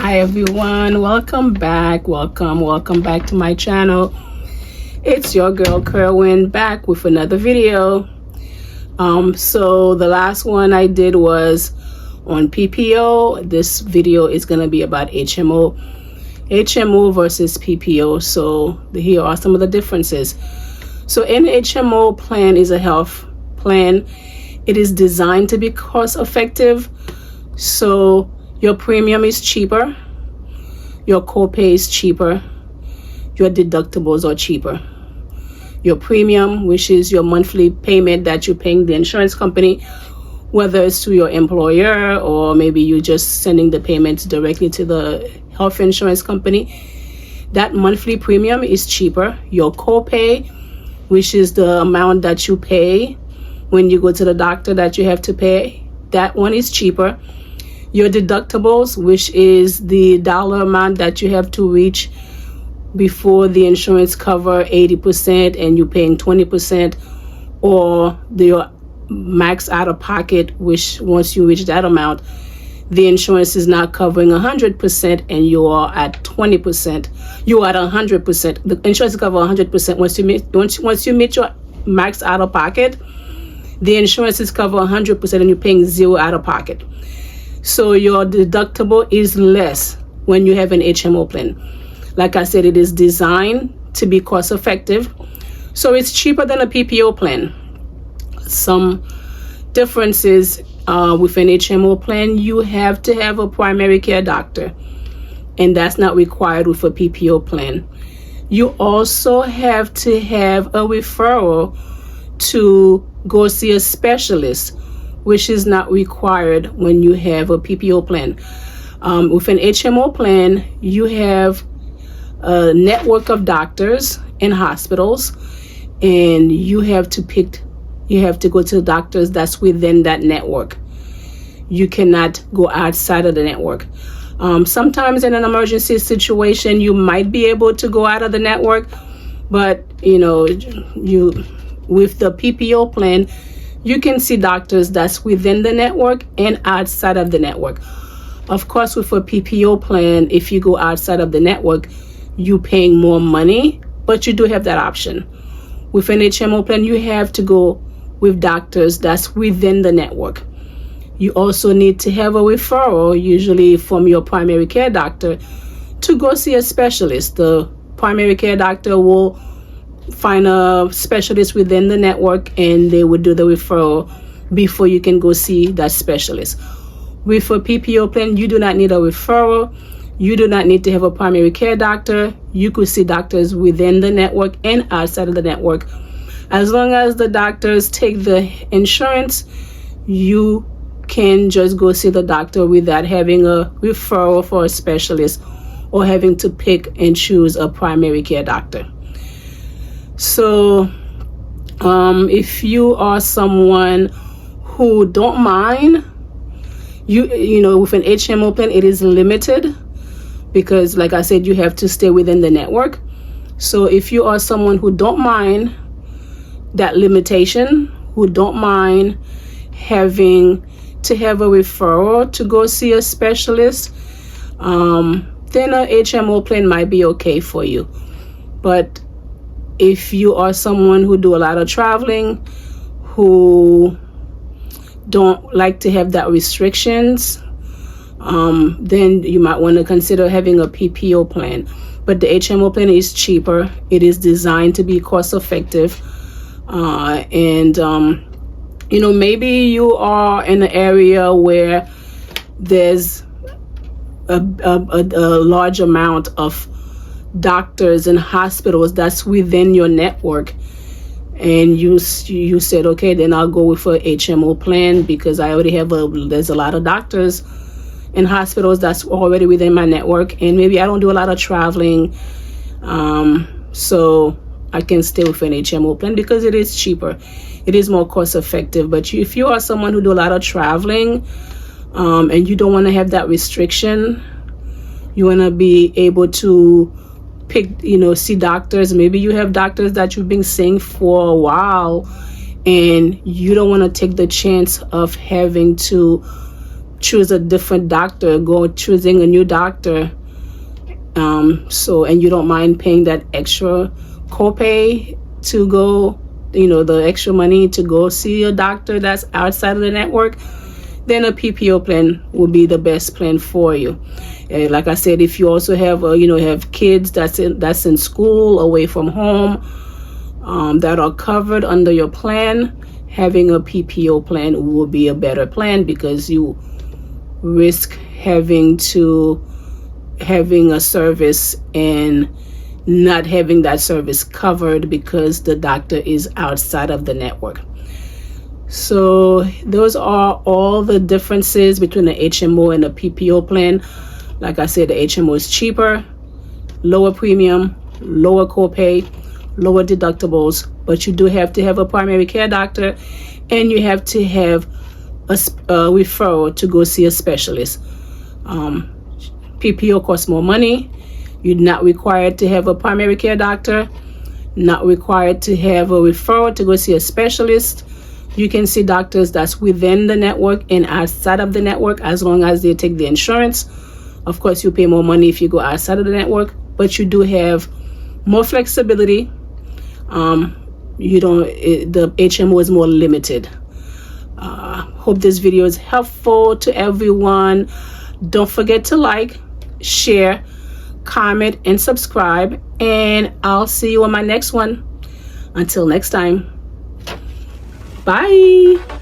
Hi everyone, welcome back to my channel. It's your girl Kerwin back with another video. So the last one I did was on PPO. This video is going to be about HMO versus PPO. So here are some of the differences. So an HMO plan is a health plan. It is designed to be cost effective. So your premium is cheaper, your copay is cheaper, your deductibles are cheaper. Your premium, which is your monthly payment that you're paying the insurance company, whether it's to your employer or maybe you're just sending the payments directly to the health insurance company, that monthly premium is cheaper. Your copay, which is the amount that you pay when you go to the doctor that you have to pay, that one is cheaper. Your deductibles, which is the dollar amount that you have to reach before the insurance cover 80% and you're paying 20%, or your max out of pocket, which once you reach that amount, the insurance is not covering 100% and you are at 20%. You're at 100%. The insurance cover 100%. Once you meet your max out of pocket, the insurance is cover 100% and you're paying zero out of pocket. So your deductible is less when you have an HMO plan. Like I said, it is designed to be cost effective. So it's cheaper than a PPO plan. Some differences with an HMO plan, you have to have a primary care doctor, and that's not required with a PPO plan. You also have to have a referral to go see a specialist, which is not required when you have a PPO plan. With an HMO plan, you have a network of doctors and hospitals, and you have to go to the doctors that's within that network. You cannot go outside of the network. Sometimes in an emergency situation, you might be able to go out of the network, but with the PPO plan, you can see doctors that's within the network and outside of the network. Of course, with a PPO plan, if you go outside of the network, you're paying more money, but you do have that option. With an HMO plan, you have to go with doctors that's within the network. You also need to have a referral, usually from your primary care doctor, to go see a specialist. The primary care doctor will find a specialist within the network and they would do the referral before you can go see that specialist. With a PPO plan, you do not need a referral. You do not need to have a primary care doctor. You could see doctors within the network and outside of the network. As long as the doctors take the insurance, you can just go see the doctor without having a referral for a specialist or having to pick and choose a primary care doctor. So if you are someone who don't mind, with an HMO plan, it is limited because, like I said, you have to stay within the network. So if you are someone who don't mind that limitation, who don't mind having to have a referral to go see a specialist, then a HMO plan might be okay for you. But if you are someone who do a lot of traveling, who don't like to have that restrictions, then you might want to consider having a PPO plan. But the HMO plan is cheaper. It is designed to be cost effective. Maybe you are in an area where there's a large amount of doctors and hospitals that's within your network, and you said, okay, then I'll go with a HMO plan because I already have there's a lot of doctors and hospitals that's already within my network, and maybe I don't do a lot of traveling, so I can stay with an HMO plan because it is cheaper. It is more cost effective. But if you are someone who do a lot of traveling, and you don't want to have that restriction, you want to be able to see doctors. Maybe you have doctors that you've been seeing for a while and you don't want to take the chance of having to choose a different doctor, choosing a new doctor, and you don't mind paying that extra copay to go, the extra money to go see a doctor that's outside of the network, then a PPO plan will be the best plan for you. Like I said, if you also have have kids that's in school, away from home, that are covered under your plan, having a PPO plan will be a better plan, because you risk having a service and not having that service covered because the doctor is outside of the network. So those are all the differences between the HMO and the PPO plan. Like I said, the HMO is cheaper, lower premium, lower copay, lower deductibles, but you do have to have a primary care doctor, and you have to have a referral to go see a specialist. PPO costs more money. You're not required to have a primary care doctor, not required to have a referral to go see a specialist. You can see doctors that's within the network and outside of the network, as long as they take the insurance. Of course, you pay more money if you go outside of the network, but you do have more flexibility. The HMO is more limited. Hope this video is helpful to everyone. Don't forget to like, share, comment, and subscribe, and I'll see you on my next one. Until next time, bye.